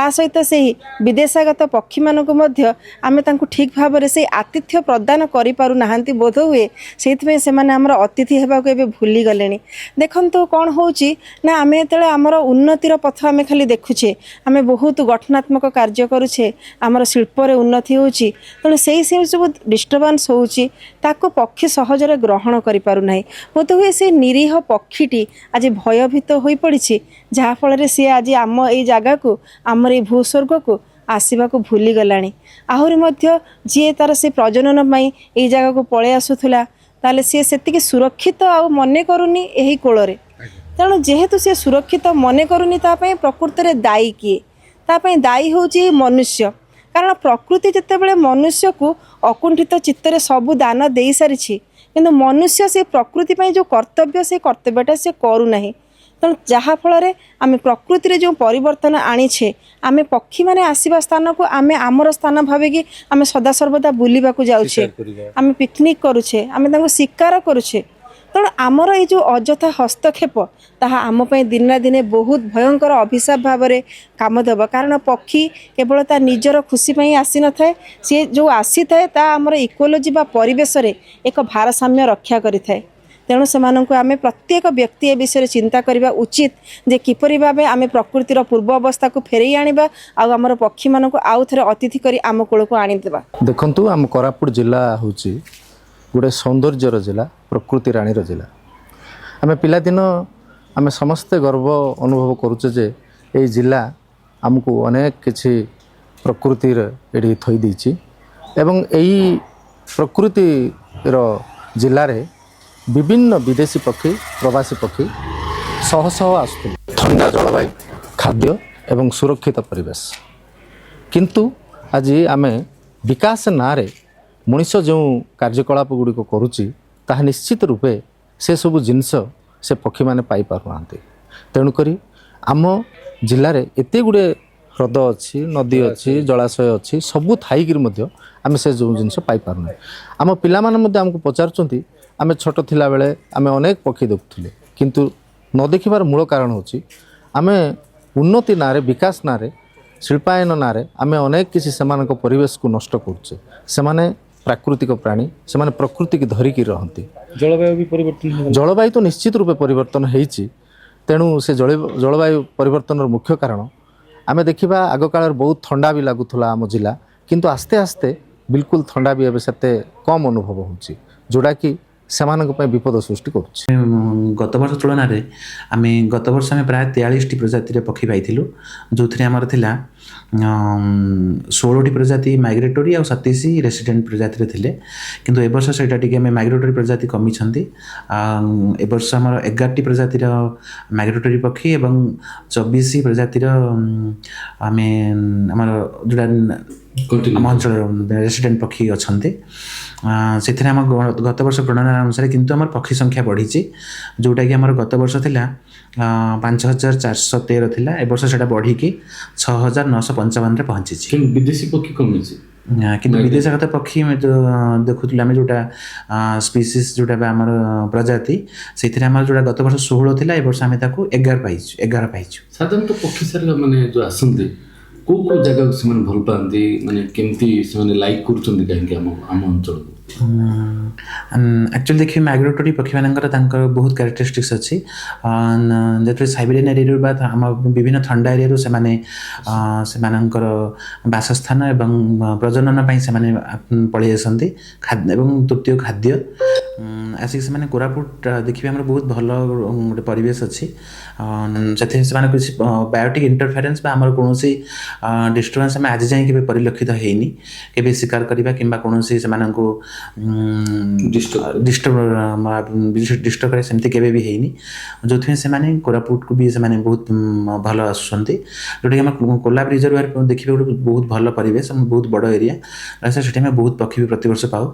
सहित से विदेशागत पक्षी मानक आम ठीक भाव से आतिथ्य प्रदान करें बोध हुए से आमर अतिथि होगा भूली गले। देखो कौन हो आम जो आमर उन्नतिर पथ आम खाली देखुचे आम बहुत गठनात्मक कार्य करुचे आमर शिल्पर उन्नति होची तेणु से सब डिस्टर्बान्स होची ताको पक्षी सहजरे ग्रहण करि पारु नाही। बोध हुए से निरीह पक्षीटी आज भयभीत हो पड़ी जहाँफल सी आज आम ये जगह को आमर ये भूस्वर्ग को आसवा को भूली गलानी। आहरी मध्य जी तार से प्रजनन पाई ये जगह को पलै आसुला ताले सी सेतिकी सुरक्षित आ मने करूनी यही कोଳରେ तेणु जेहेतु सी सुरक्षित मने करूनी तापई प्रकृति रे दायी किए तापई दायी होची मनुष्य। कारण प्रकृति जितेबाला मनुष्य को अकुंठित चित्तर सबू दान दे सारी किंतु मनुष्य से प्रकृति पाई जो कर्तव्य से कर्तव्यटा से करूना। तेणु जहाँफल आम प्रकृति जो परिवर्तन आनीछे आम पक्षी मैंने आसवा स्थान को आम आमर स्थान भाविकी आम सदासर्वदा बुलवा जाऊे आम पिकनिक करुचे आम शिकार करुचे। तेणु आमर ये जो अजथा हस्तक्षेप ताहा आम पई दिन दिने बहुत भयंकर अभिशाप भाव में काम देव। कारण पक्षी केवल ता निजर खुशी पई आसी न थाए सी जो आसी थाए ता आमर इकोलोजी बा परिवेश रे एक भारसाम्य रक्षा करि थाए। तेणु सेमानंकु आमे प्रत्येक व्यक्ति ए विषय चिंता करबा उचित जे किपरि भाबे आमे प्रकृतिर पूर्व अवस्था को फेरई आनिबा आ आमर पक्षी मानक आउ थरे अतिथि करी आम कोल को आनी देबा। देखंतु आम कोरापुट जिला होची गोटे सौंदर्यर जिला प्रकृति राणीर जिला। आम पिलादिन आम समस्ते गर्व अनुभव करुचे जे ये जिला आमको अनेक किसी प्रकृतिर एडी थई देछि एवं यही प्रकृतिर जिले रे विभिन्न विदेशी पक्षी प्रवासी पक्षी शह शह आसुले ठंडा जलवायु खाद्य एवं सुरक्षित परिवेश। किंतु आज आम विकास नारे मनीष जो कार्यकलाप गुड़िक करुच्ची ताहा निश्चित रूपे से सब जिनस से पक्षी मैंने पाई पारु नांती। तेणुकरी आम जिले में एत गुड़े ह्रद अच्छी नदी अच्छी जलाशय अच्छी सबू थी आम से जो जिनस पाई पारना। आम पिला आमको पचारुंट आम छोट थिला बेले आम अनेक पक्षी देखुले किंतु न देखिबार मूल कारण होची आम उन्नति नारे विकास नारे शिल्पायन नारे आम अनेक किसी सेमानक परिवेश को नष्ट करुचे। सेमाने प्राकृतिक प्राणी से प्रकृति की धरिकी रहती। जलवायु भी परिवर्तन जलवायु तो निश्चित रूपे परिवर्तन होती। तेणु से जलवायु परिवर्तन मुख्य कारण आम देखा आग काल बहुत ठंडा भी लगुला आम जिला किंतु आस्ते आस्ते बिल्कुल ठंडा भी एवं से कम अनुभव होची जोड़ा कि सेमानक विपद सृष्टि करुच्चे। गत वर्ष तुलन में आम गत वर्ष आम प्राय 43 प्रजाति पक्षी पाई जो आमर थिला 16 प्रजाति माइग्रेटोरी और 27 रेसिडेंट प्रजाति थे किंतु ए वर्ष से माइग्रेटोरी प्रजाति कमी ए वर्ष आम 11 प्रजातिर माइग्रेटोरी पक्षी और 24 प्रजातिर आम जोड़ा आम अंचल रेसिडेंट पक्षी अच्छा से आम गत वर्ष गणना अनुसार किंतु आम पक्षी संख्या बढ़ी जोटा कि आम गत वर्ष थिला 5413 थिला ए वर्ष से बढ़ी कि 6955 पहुँची। विदेशी पक्षी कमी कि विदेशागत पक्षी देखुले आम जोटा स्पीसीज जोटा आम प्रजाति से जोटा गत वर्ष 16 थिला ए वर्ष आम 11 पाइछु। साधारणतः पक्षी सार माने जो आसंती को जगह से भल पाती माने केमती से लाइक करुँच कहीं आम अंचल एक्चुअली देखिए माइग्रेटोरी पक्षी मानकर बहुत क्यारेक्टरिस्टिक्स अच्छी जो साइबेरियन एरिया आम विभिन्न ठंडा एरिया से बासस्थान एवं प्रजनन से पलि आसती खाद्य एवं तृतीय खाद्य आसिक से कोरापुट देखिए आम बहुत भल गोटे परिवेश अच्छी से किसी बायोटिक इंटरफेरेन्स आम कौन डिस्टर्बांस आम आज जाए के परिलक्षित होनी के शिकार करवा कि कौन से डिस्टर्ब करे सेमती केबे भी हेनी जो से कोरापुट को भी से बहुत भल आसुँच जोटा कि आम कोलाब रिजर्वायर देखिए बहुत भल परिवेश बहुत बड़ एरिया से बहुत पक्षी भी प्रतिवर्ष पाऊ।